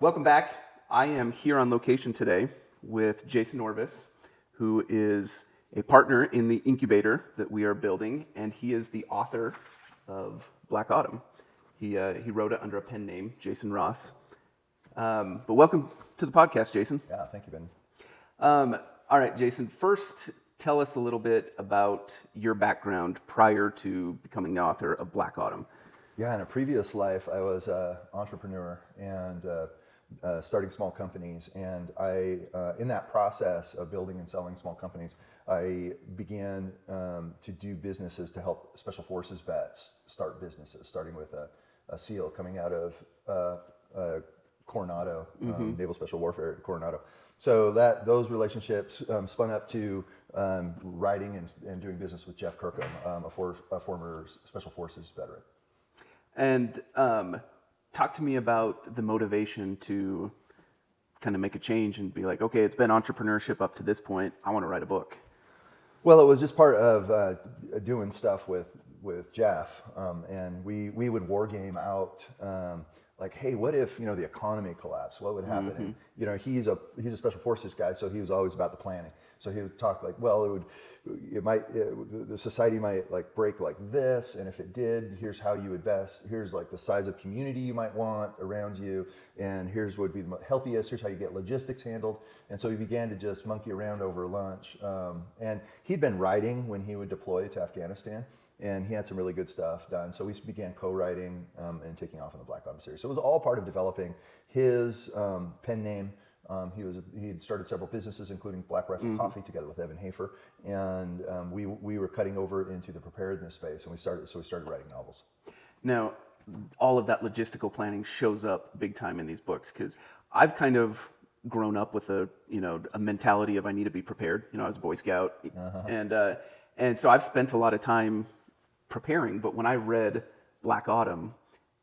Welcome back. I am here on location today with Jayson Orvis, who is a partner in the incubator that we are building, and he is the author of Black Autumn. He wrote it under a pen name, Jayson Ross. But welcome to the podcast, Jayson. Yeah, thank you, Ben. All right, Jayson, first tell us a little bit about your background prior to becoming the author of Black Autumn. Yeah, in a previous life, I was an entrepreneur and starting small companies. And in that process of building and selling small companies, I began to do businesses to help Special Forces vets start businesses, starting with a SEAL coming out of Coronado, Naval Special Warfare at Coronado. So those relationships spun up to writing and doing business with Jeff Kirkham, a former Special Forces veteran. And talk to me about the motivation to kind of make a change and be like, okay, it's been entrepreneurship up to this point. I want to write a book. Well, it was just part of doing stuff with Jeff, and we would war game out. Like, hey, what if the economy collapsed? What would happen? Mm-hmm. And, he's a Special Forces guy, so he was always about the planning. So he would talk like, well, the society might like break like this, and if it did, here's how you would best. Here's like the size of community you might want around you, and here's what would be the healthiest. Here's how you get logistics handled. And so he began to just monkey around over lunch. And he'd been writing when he would deploy to Afghanistan. And he had some really good stuff done. So we began co-writing and taking off on the Black Autumn series. So it was all part of developing his pen name. He had started several businesses, including Black Rifle Coffee, together with Evan Hafer. And we were cutting over into the preparedness space, and we started writing novels. Now, all of that logistical planning shows up big time in these books, because I've kind of grown up with a mentality of I need to be prepared. I was a Boy Scout, and so I've spent a lot of time preparing, but when I read Black Autumn,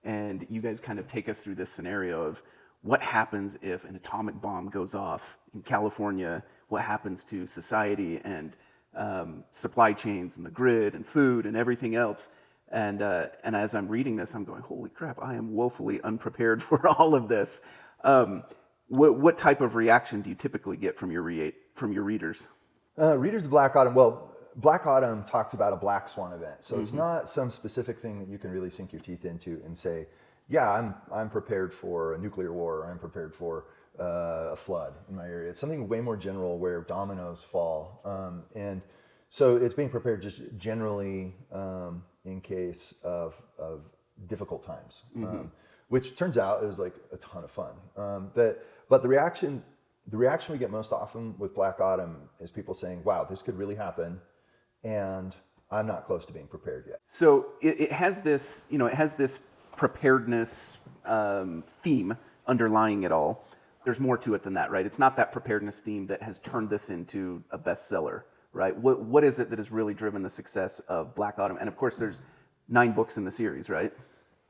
and you guys kind of take us through this scenario of what happens if an atomic bomb goes off in California, what happens to society and supply chains and the grid and food and everything else, and as I'm reading this, I'm going, holy crap, I am woefully unprepared for all of this. What type of reaction do you typically get from your readers? Readers of Black Autumn, well, Black Autumn talks about a black swan event, so it's not some specific thing that you can really sink your teeth into and say, yeah, I'm prepared for a nuclear war, or I'm prepared for a flood in my area. It's something way more general where dominoes fall, and so it's being prepared just generally in case of difficult times, which turns out is like a ton of fun. But the reaction we get most often with Black Autumn is people saying, wow, this could really happen, and I'm not close to being prepared yet. So it has this, preparedness theme underlying it all. There's more to it than that, right? It's not that preparedness theme that has turned this into a bestseller, right? What is it that has really driven the success of Black Autumn? And of course, there's 9 books in the series, right?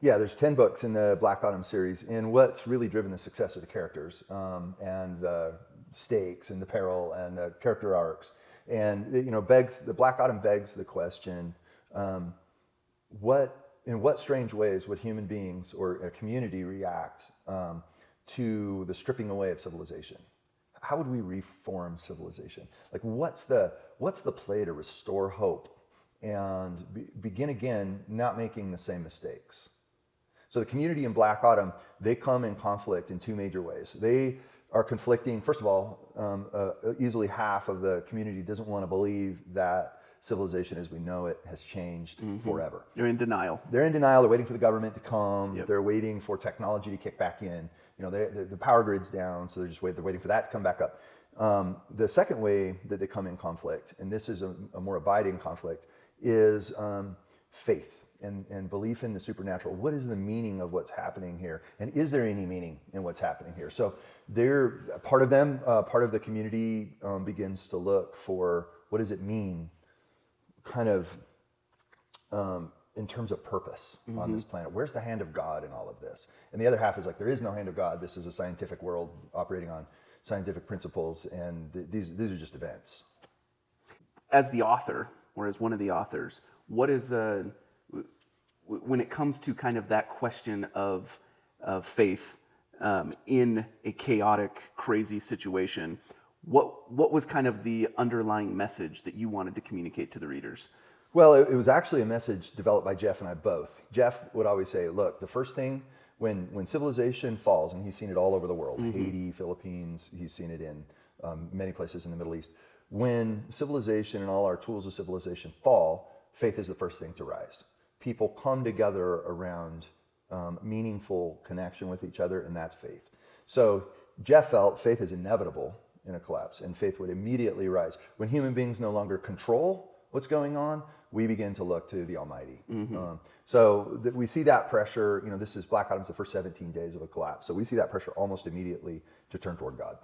Yeah, there's 10 books in the Black Autumn series, and what's really driven the success are the characters and the stakes and the peril and the character arcs. And the Black Autumn begs the question: in what strange ways would human beings or a community react to the stripping away of civilization? How would we reform civilization? Like, what's the play to restore hope and begin again, not making the same mistakes? So the community in Black Autumn, they come in conflict in 2 major ways. They are conflicting. First of all, easily half of the community doesn't want to believe that civilization as we know it has changed forever. They're in denial. They're waiting for the government to come. Yep. They're waiting for technology to kick back in. The power grid's down, so they're waiting for that to come back up. The second way that they come in conflict, and this is a more abiding conflict, is faith and belief in the supernatural. What is the meaning of what's happening here? And is there any meaning in what's happening here? So part of the community begins to look for what does it mean kind of in terms of purpose on this planet. Where's the hand of God in all of this? And the other half is like, there is no hand of God. This is a scientific world operating on scientific principles, and these are just events. As the author, or as one of the authors, what is when it comes to kind of that question of faith, in a chaotic, crazy situation. What was kind of the underlying message that you wanted to communicate to the readers? Well, it was actually a message developed by Jeff and I both. Jeff would always say, look, the first thing when civilization falls, and he's seen it all over the world, Haiti, Philippines, he's seen it in many places in the Middle East. When civilization and all our tools of civilization fall, faith is the first thing to rise. People come together around meaningful connection with each other, and that's faith. So Jeff felt faith is inevitable in a collapse, and faith would immediately rise. When human beings no longer control what's going on, we begin to look to the Almighty. We see that pressure. This is Black Autumn's the first 17 days of a collapse. So we see that pressure almost immediately to turn toward God.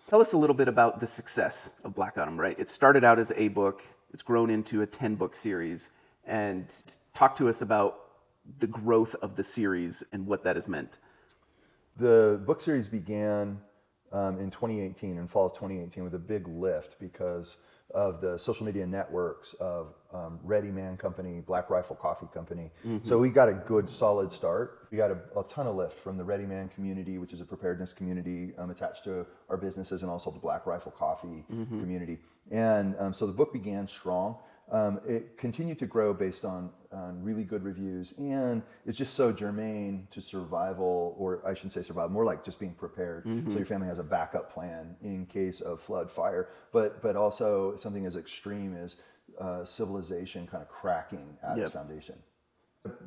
Tell us a little bit about the success of Black Autumn, right? It started out as a book. It's grown into a 10-book series. And talk to us about the growth of the series and what that has meant. The book series began in 2018, in fall of 2018, with a big lift because of the social media networks of Ready Man Company, Black Rifle Coffee Company. So we got a good solid start. We got a ton of lift from the Ready Man community, which is a preparedness community attached to our businesses, and also the Black Rifle Coffee community. And so the book began strong. It continued to grow based on really good reviews, and it's just so germane to survival, or I shouldn't say survival, more like just being prepared. So your family has a backup plan in case of flood, fire, but also something as extreme as civilization kind of cracking at its foundation.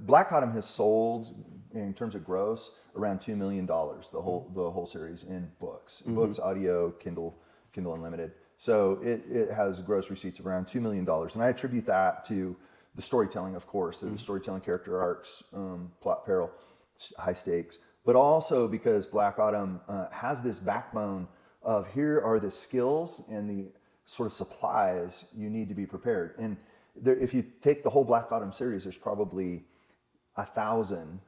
Black Autumn has sold, in terms of gross, around $2 million, the whole series in books, audio, Kindle Unlimited. So it has gross receipts of around $2 million. And I attribute that to the storytelling, of course, the storytelling, character arcs, plot peril, high stakes, but also because Black Autumn has this backbone of here are the skills and the sort of supplies you need to be prepared. And if you take the whole Black Autumn series, there's probably 1,000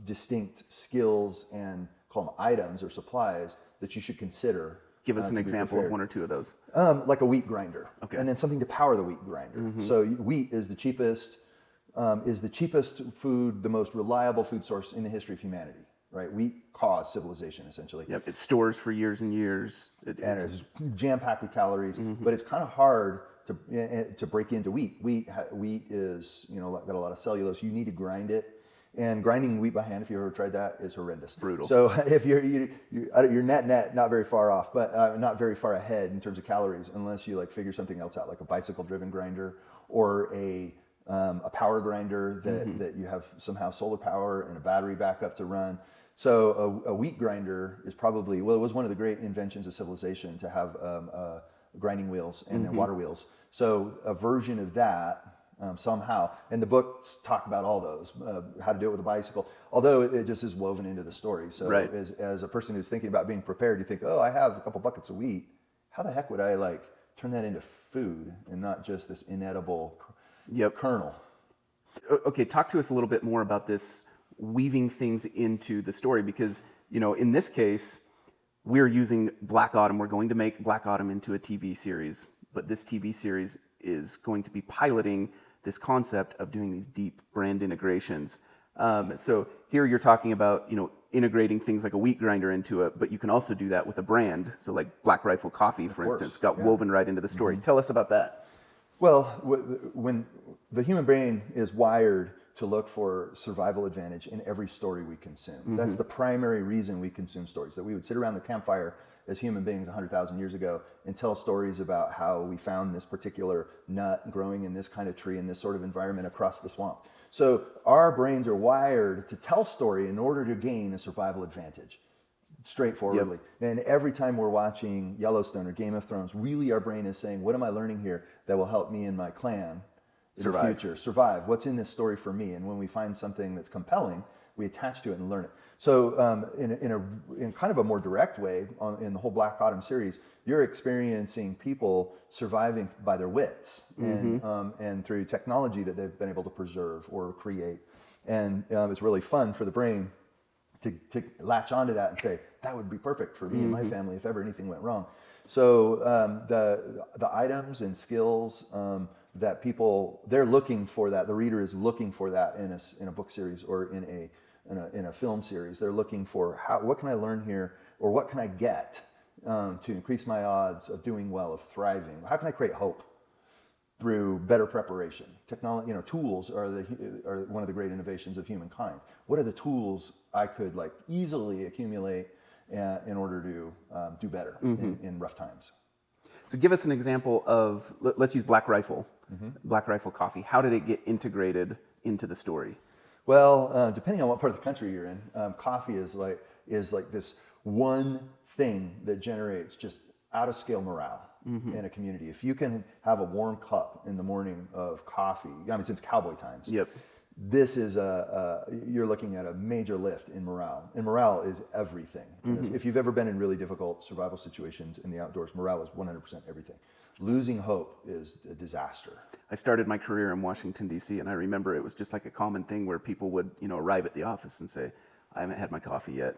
distinct skills and call them items or supplies that you should consider. Give us an example of one or two of those. Like a wheat grinder, and then something to power the wheat grinder. So wheat is the cheapest food, the most reliable food source in the history of humanity. Right? Wheat caused civilization, essentially. Yep, it stores for years and years. And it's jam-packed with calories, but it's kind of hard to break into wheat. Wheat is got a lot of cellulose. You need to grind it. And grinding wheat by hand, if you ever tried that, is horrendous. Brutal. So if you're net not very far off, but not very far ahead in terms of calories, unless you figure something else out, like a bicycle-driven grinder or a power grinder that you have somehow solar power and a battery backup to run. So a wheat grinder is probably, it was one of the great inventions of civilization to have grinding wheels and then water wheels. So a version of that. Somehow, and the books talk about all those, how to do it with a bicycle, although it just is woven into the story. So right. as a person who's thinking about being prepared, you think, oh, I have a couple buckets of wheat. How the heck would I turn that into food and not just this inedible kernel? Okay, talk to us a little bit more about this weaving things into the story, because in this case, we're using Black Autumn. We're going to make Black Autumn into a TV series, but this TV series is going to be piloting this concept of doing these deep brand integrations. So here you're talking about, integrating things like a wheat grinder into it, but you can also do that with a brand. So like Black Rifle Coffee, for instance, got woven right into the story. Tell us about that. Well, when the human brain is wired to look for survival advantage in every story we consume. That's the primary reason we consume stories, that we would sit around the campfire as human beings 100,000 years ago and tell stories about how we found this particular nut growing in this kind of tree in this sort of environment across the swamp. So our brains are wired to tell story in order to gain a survival advantage, straightforwardly. Yep. And every time we're watching Yellowstone or Game of Thrones, really our brain is saying, what am I learning here that will help me and my clan in the future survive? What's in this story for me? And when we find something that's compelling, we attach to it and learn it. So in kind of a more direct way, in the whole Black Autumn series, you're experiencing people surviving by their wits and through technology that they've been able to preserve or create. And it's really fun for the brain to latch onto that and say, that would be perfect for me and my family if ever anything went wrong. So the items and skills that they're looking for that, the reader is looking for that in a book series or in in a film series. They're looking for what can I learn here, or what can I get to increase my odds of doing well, of thriving? How can I create hope through better preparation? Technology, tools are one of the great innovations of humankind. What are the tools I could like easily accumulate in order to do better in rough times? So give us an example of, let's use Black Rifle, Black Rifle Coffee. How did it get integrated into the story? Well, depending on what part of the country you're in, coffee is like this one thing that generates just out of scale morale in a community. If you can have a warm cup in the morning of coffee, I mean, since cowboy times, Yep. this is you're looking at a major lift in morale. And morale is everything. If you've ever been in really difficult survival situations in the outdoors, morale is 100% everything. Losing hope is a disaster. I started my career in Washington, D.C., and I remember it was just like a common thing where people would, arrive at the office and say, I haven't had my coffee yet.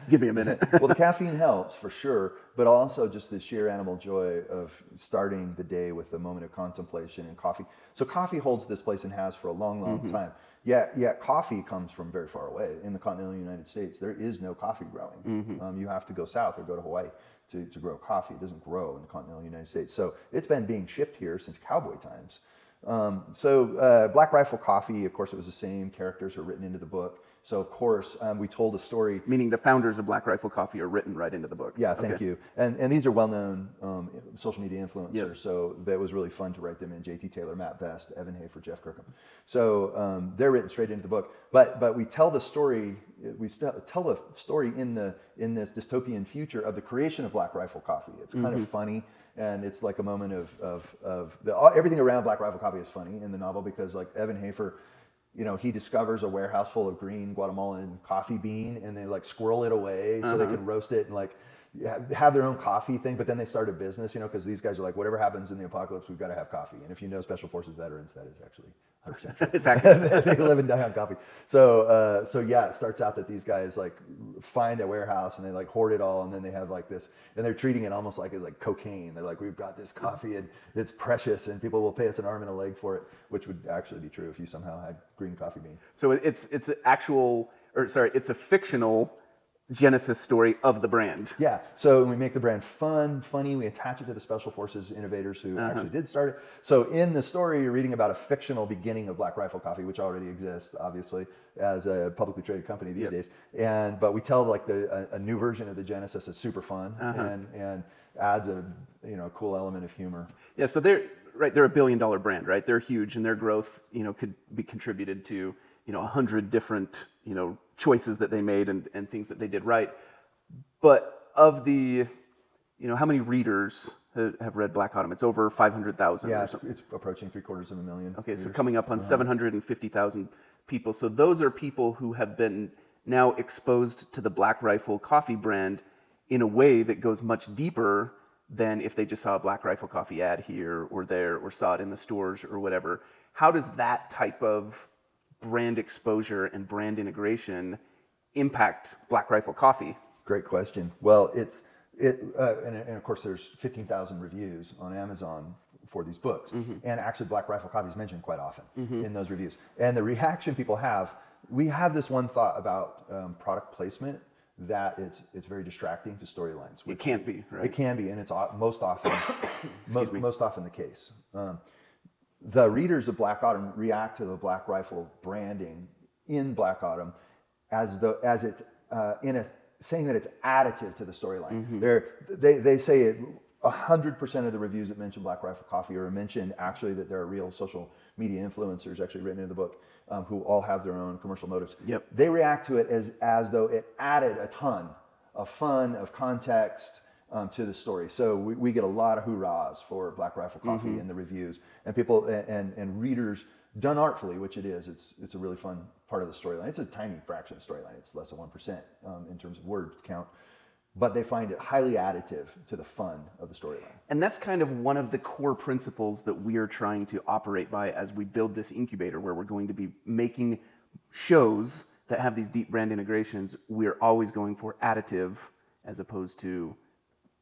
Give me a minute. Well, the caffeine helps for sure, but also just the sheer animal joy of starting the day with a moment of contemplation and coffee. So coffee holds this place and has for a long, long time. Yet coffee comes from very far away. In the continental United States, there is no coffee growing. You have to go south or go to Hawaii to grow coffee. It doesn't grow in the continental United States. So it's been being shipped here since cowboy times. Black Rifle Coffee, of course, it was the same characters are written into the book. So of course, we told a story. Meaning the founders of Black Rifle Coffee are written right into the book. Yeah, thank you. And these are well-known social media influencers. Yep. So that was really fun to write them in. J.T. Taylor, Matt Best, Evan Hafer, Jeff Kirkham. So they're written straight into the book. But we tell the story. Tell the story in this dystopian future of the creation of Black Rifle Coffee. It's kind of funny. And it's like a moment of everything around Black Rifle Coffee is funny in the novel because like Evan Hafer, he discovers a warehouse full of green Guatemalan coffee bean and they like squirrel it away so they can roast it and like have their own coffee thing. But then they start a business, because these guys are like, whatever happens in the apocalypse, we've got to have coffee. And if you know Special Forces veterans, that is actually 100% true. It's accurate. They live and die on coffee. So yeah, it starts out that these guys like find a warehouse and they like hoard it all, and then they have like this, and they're treating it almost like it's like cocaine. They're like, we've got this coffee and it's precious, and people will pay us an arm and a leg for it, which would actually be true if you somehow had green coffee bean. So it's a fictional genesis story of the brand. Yeah, so we make the brand funny. We attach it to the Special Forces innovators who actually did start it. So in the story, you're reading about a fictional beginning of Black Rifle Coffee, which already exists, obviously, as a publicly traded company these days. But we tell like a new version of the genesis is super fun and adds a cool element of humor. Yeah, so they're a $1 billion brand, right? They're huge, and their growth, could be contributed to 100 different, choices that they made and things that they did right. But of the, how many readers have read Black Autumn? It's over 500,000 Yeah, or something. it's approaching 750,000. Okay, so coming up on 750,000 people. So those are people who have been now exposed to the Black Rifle Coffee brand in a way that goes much deeper than if they just saw a Black Rifle Coffee ad here or there or saw it in the stores or whatever. How does that type of brand exposure and brand integration impact Black Rifle Coffee? Great question. Well, and of course there's 15,000 reviews on Amazon for these books, and actually Black Rifle Coffee is mentioned quite often in those reviews. And the reaction people have, we have this one thought about product placement that it's very distracting to storylines. It can't be, right? It can be, and it's most often most often the case. The readers of Black Autumn react to the Black Rifle branding in Black Autumn as it's saying that it's additive to the storyline. They say it 100% of the reviews that mention Black Rifle Coffee are mentioned actually that there are real social media influencers actually written into the book who all have their own commercial motives. Yep. They react to it as though it added a ton of fun, of context, to the story. So we get a lot of hoorahs for Black Rifle Coffee in the reviews, and people and readers, done artfully, which it is. It's a really fun part of the storyline. It's a tiny fraction of the storyline. It's less than 1% in terms of word count, but they find it highly additive to the fun of the storyline. And that's kind of one of the core principles that we are trying to operate by as we build this incubator, where we're going to be making shows that have these deep brand integrations. We're always going for additive as opposed to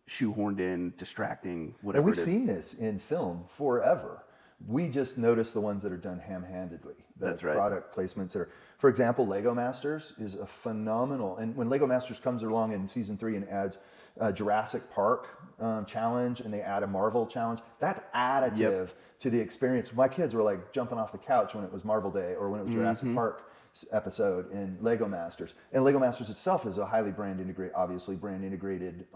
shoehorned in, distracting, whatever it is. And we've seen this in film forever. We just notice the ones that are done ham-handedly. The That's right. product placements that are, for example, Lego Masters is a phenomenal. And when Lego Masters comes along in season 3 and adds a Jurassic Park challenge, and they add a Marvel challenge, that's additive to the experience. My kids were like jumping off the couch when it was Marvel Day or when it was Jurassic Park episode in Lego Masters. And Lego Masters itself is a highly brand integrated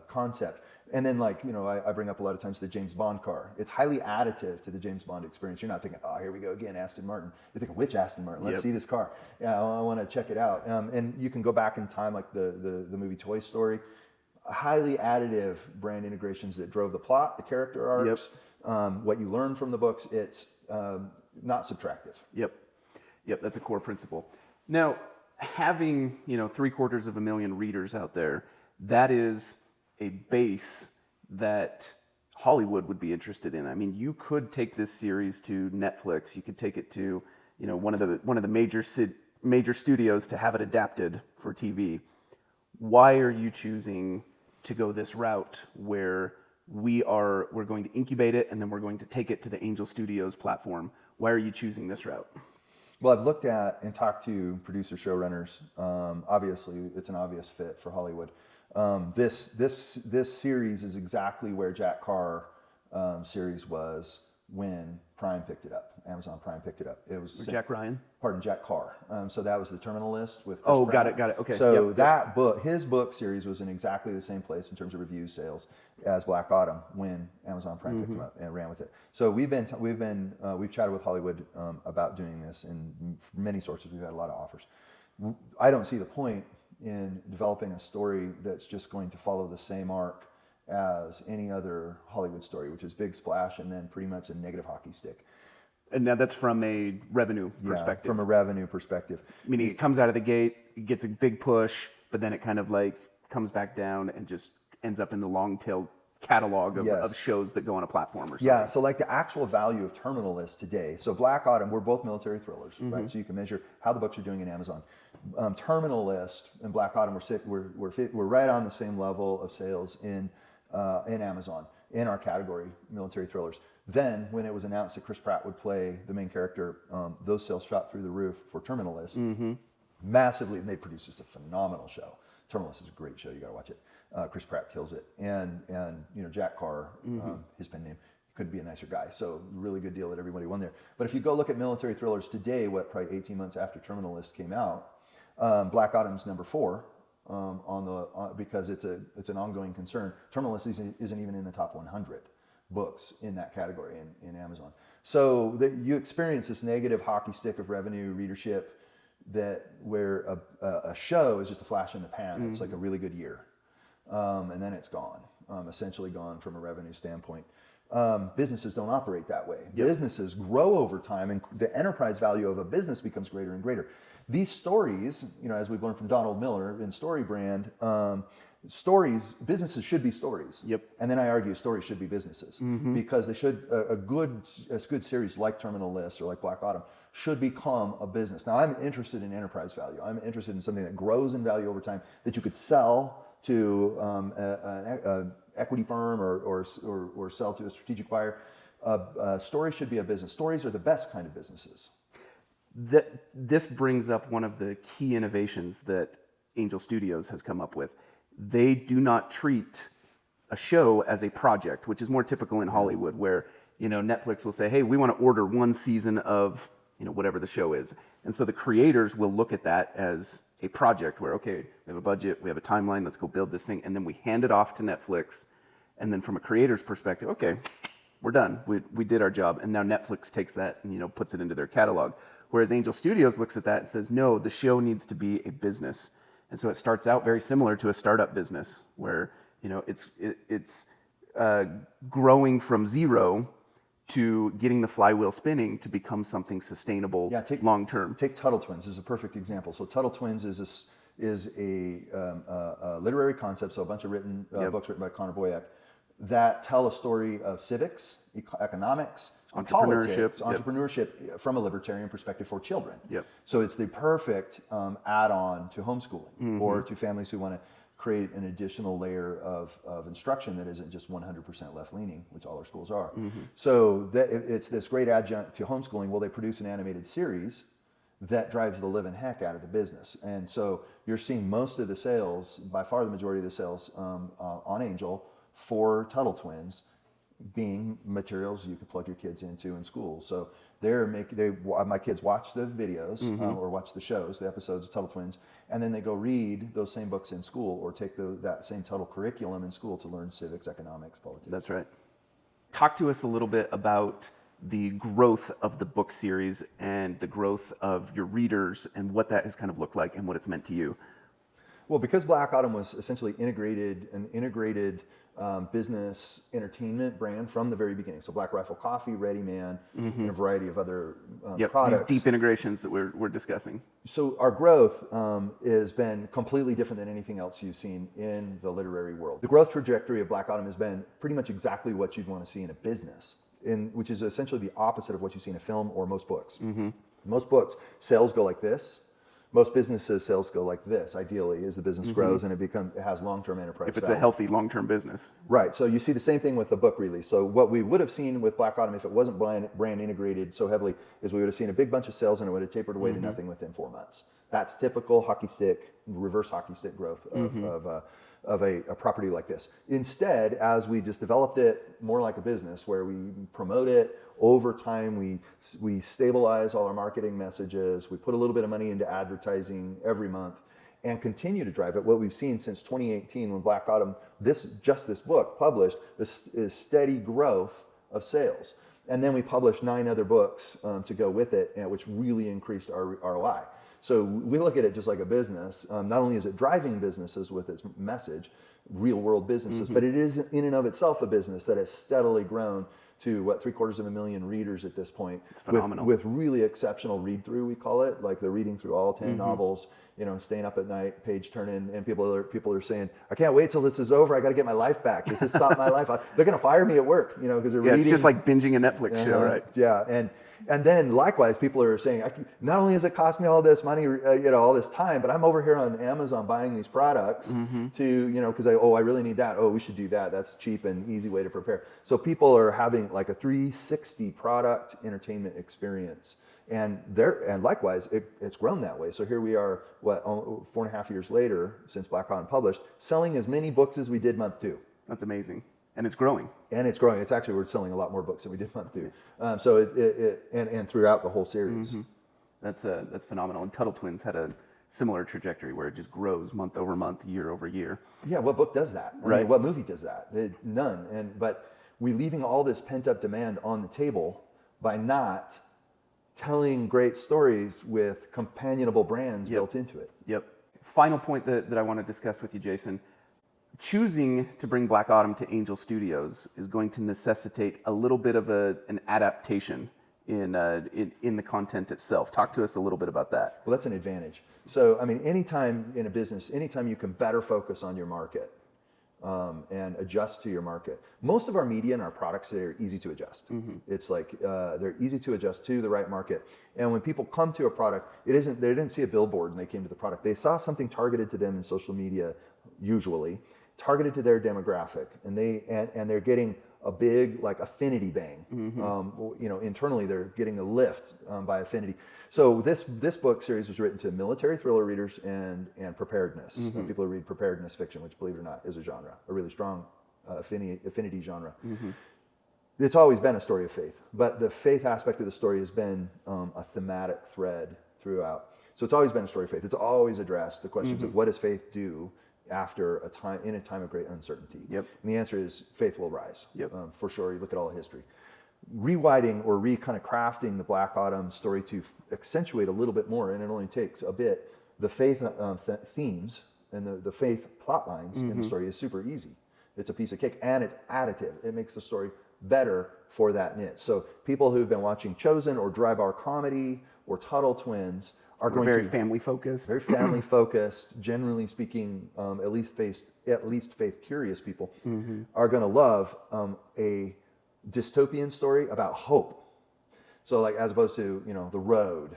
concept. And then, like, you know, I bring up a lot of times the James Bond car. It's highly additive to the James Bond experience. You're not thinking, oh, here we go again, Aston Martin. You're thinking, which Aston Martin? Let's see this car. Yeah, I want to check it out. And you can go back in time, like the movie Toy Story. Highly additive brand integrations that drove the plot, the character arcs, what you learn from the books. It's not subtractive. Yep, that's a core principle. Now, having, you know, 750,000 readers out there, that is a base that Hollywood would be interested in. I mean, you could take this series to Netflix. You could take it to, you know, one of the major studios to have it adapted for TV. Why are you choosing to go this route where we're going to incubate it and then we're going to take it to the Angel Studios platform? Why are you choosing this route? Well, I've looked at and talked to producer showrunners. Obviously, it's an obvious fit for Hollywood. This series is exactly where Jack Carr series was when Prime picked it up. Amazon Prime picked it up. It was Jack Ryan? Pardon, Jack Carr. So that was the Terminal List with Chris Pratt. Got it. Okay. So that book, his book series, was in exactly the same place in terms of reviews, sales, as Black Autumn when Amazon Prime picked him up and ran with it. So we've chatted with Hollywood about doing this, and from many sources we've had a lot of offers. I don't see the point in developing a story that's just going to follow the same arc as any other Hollywood story, which is big splash and then pretty much a negative hockey stick. And now that's from a revenue perspective. From a revenue perspective. Meaning it comes out of the gate, it gets a big push, but then it kind of like comes back down and just ends up in the long tail catalog of shows that go on a platform or something. Yeah, so like the actual value of Terminal List today. So Black Autumn, we're both military thrillers, right? So you can measure how the books are doing in Amazon. Terminal List and Black Autumn, we're right on the same level of sales in Amazon in our category, military thrillers. Then, when it was announced that Chris Pratt would play the main character, those sales shot through the roof for Terminal List massively, and they produced just a phenomenal show. Terminal List is a great show; you got to watch it. Chris Pratt kills it, and you know Jack Carr, his pen name, couldn't be a nicer guy. So really good deal that everybody won there. But if you go look at military thrillers today, probably 18 months after Terminal List came out, Black Autumn's number 4. Because it's an ongoing concern. Terminal List isn't even in the top 100 books in that category in Amazon. So you experience this negative hockey stick of revenue readership where a show is just a flash in the pan. It's like a really good year, and then it's gone, essentially gone from a revenue standpoint. Businesses don't operate that way. Businesses grow over time, and the enterprise value of a business becomes greater and greater. These stories, you know, as we've learned from Donald Miller in Story Brand, businesses should be stories. And then I argue stories should be businesses because they should, a good series like Terminal List or like Black Autumn should become a business. Now, I'm interested in enterprise value. I'm interested in something that grows in value over time that you could sell to an equity firm or sell to a strategic buyer. Stories should be a business. Stories are the best kind of businesses. This brings up one of the key innovations that Angel Studios has come up with. They do not treat a show as a project, which is more typical in Hollywood, where, you know, Netflix will say, hey, we want to order one season of, you know, whatever the show is. And so the creators will look at that as a project where, okay, we have a budget, we have a timeline, let's go build this thing. And then we hand it off to Netflix. And then from a creator's perspective, okay, we're done. We did our job. And now Netflix takes that and, you know, puts it into their catalog. Whereas Angel Studios looks at that and says, no, the show needs to be a business. And so it starts out very similar to a startup business where, you know, it's growing from zero to getting the flywheel spinning to become something sustainable long term. Take Tuttle Twins as a perfect example. So Tuttle Twins is a literary concept, so a bunch of books written by Connor Boyack that tell a story of civics, economics, and politics, entrepreneurship from a libertarian perspective for children. So it's the perfect add-on to homeschooling or to families who want create an additional layer of instruction that isn't just 100% left-leaning, which all our schools are. So it's this great adjunct to homeschooling. Well, they produce an animated series that drives the living heck out of the business. And so you're seeing most of the sales, by far the majority of the sales on Angel for Tuttle Twins being materials you could plug your kids into in school. So my kids watch the videos or watch the shows, the episodes of Tuttle Twins, and then they go read those same books in school or take that same Tuttle curriculum in school to learn civics, economics, politics. That's right. Talk to us a little bit about the growth of the book series and the growth of your readers and what that has kind of looked like and what it's meant to you. Well, because Black Autumn was essentially an integrated business entertainment brand from the very beginning. So Black Rifle Coffee, Ready Man, and a variety of other products. These deep integrations that we're discussing. So our growth has been completely different than anything else you've seen in the literary world. The growth trajectory of Black Autumn has been pretty much exactly what you'd want to see in a business, which is essentially the opposite of what you see in a film or most books. Most books, sales go like this. Most businesses, sales go like this, ideally, as the business grows and it has long-term enterprise If it's value. a healthy long-term business. Right, so you see the same thing with the book release. So what we would have seen with Black Autumn, if it wasn't brand integrated so heavily, is we would have seen a big bunch of sales and it would have tapered away to nothing within 4 months. That's typical reverse hockey stick growth of a property like this. Instead, as we just developed it more like a business where we promote it, over time we stabilize all our marketing messages, we put a little bit of money into advertising every month and continue to drive it. What we've seen since 2018 when Black Autumn, this book published, this is steady growth of sales. And then we published 9 other books to go with it, which really increased our ROI. So we look at it just like a business. Not only is it driving businesses with its message, real world businesses, but it is in and of itself a business that has steadily grown to 750,000 readers at this point. It's phenomenal. With really exceptional read through, we call it. Like they're reading through all 10 novels, staying up at night, page turning, and people are saying, I can't wait till this is over. I got to get my life back. This has stopped my life. They're going to fire me at work, because they're reading. It's just like binging a Netflix show, right? Yeah, and then likewise, people are saying, not only has it cost me all this money, all this time, but I'm over here on Amazon buying these products to, because I really need that. Oh, we should do that. That's cheap and easy way to prepare. So people are having like a 360 product entertainment experience. And likewise, it's grown that way. So here we are, 4.5 years later, since Black Autumn published, selling as many books as we did month 2. That's amazing. And it's growing. It's actually, we're selling a lot more books than we did month 2. So and throughout the whole series. That's phenomenal. And Tuttle Twins had a similar trajectory where it just grows month over month, year over year. Yeah, what book does that? I mean, what movie does that? None. But we're leaving all this pent up demand on the table by not telling great stories with companionable brands built into it. Yep. Final point that I want to discuss with you, Jayson. Choosing to bring Black Autumn to Angel Studios is going to necessitate a little bit of an adaptation in the content itself. Talk to us a little bit about that. Well, that's an advantage. So, I mean, anytime in a business, anytime you can better focus on your market and adjust to your market. Most of our media and our products today are easy to adjust. It's like they're easy to adjust to the right market. And when people come to a product, they didn't see a billboard when they came to the product. They saw something targeted to them in social media, usually targeted to their demographic, and they're getting a big affinity bang. Internally they're getting a lift by affinity. So this book series was written to military thriller readers and preparedness. People who read preparedness fiction, which, believe it or not, is a genre, a really strong affinity genre. It's always been a story of faith, but the faith aspect of the story has been a thematic thread throughout. So it's always been a story of faith. It's always addressed the questions of what does faith do after in a time of great uncertainty. And the answer is faith will rise. For sure. You look at all the history. Rewriting or kind of crafting the Black Autumn story to accentuate a little bit more, and it only takes a bit, the faith themes and the faith plot lines in the story is super easy. It's a piece of cake and it's additive. It makes the story better for that niche. So people who've been watching Chosen or Dry Bar Comedy or Tuttle Twins are going very to family focused. Very family focused. Generally speaking, at least faith curious people are going to love a dystopian story about hope. So, as opposed to The Road,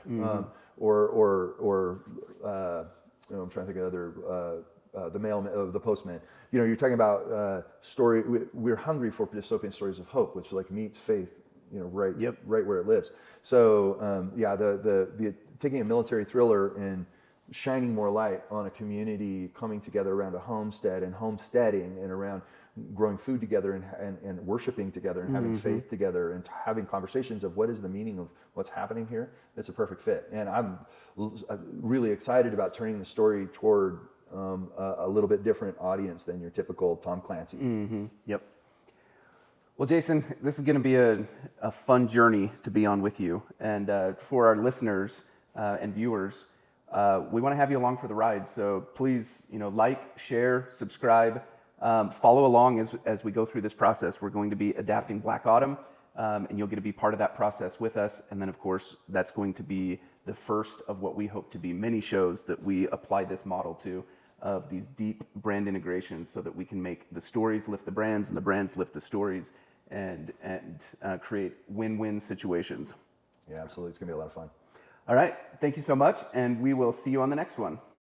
or I'm trying to think of other the postman. You know, you're talking about story. We're hungry for dystopian stories of hope, which like meets faith. You know, right where it lives. So the taking a military thriller and shining more light on a community coming together around a homestead and homesteading and around growing food together and worshiping together and having faith together and having conversations of what is the meaning of what's happening here. It's a perfect fit. And I'm really excited about turning the story toward a little bit different audience than your typical Tom Clancy. Yep. Well, Jayson, this is going to be a fun journey to be on with you. And for our listeners and viewers, we want to have you along for the ride. So please, like, share, subscribe, follow along as we go through this process. We're going to be adapting Black Autumn, and you'll get to be part of that process with us. And then, of course, that's going to be the first of what we hope to be many shows that we apply this model to, of these deep brand integrations, so that we can make the stories lift the brands and the brands lift the stories, and create win-win situations. Yeah, absolutely. It's going to be a lot of fun. All right. Thank you so much, and we will see you on the next one.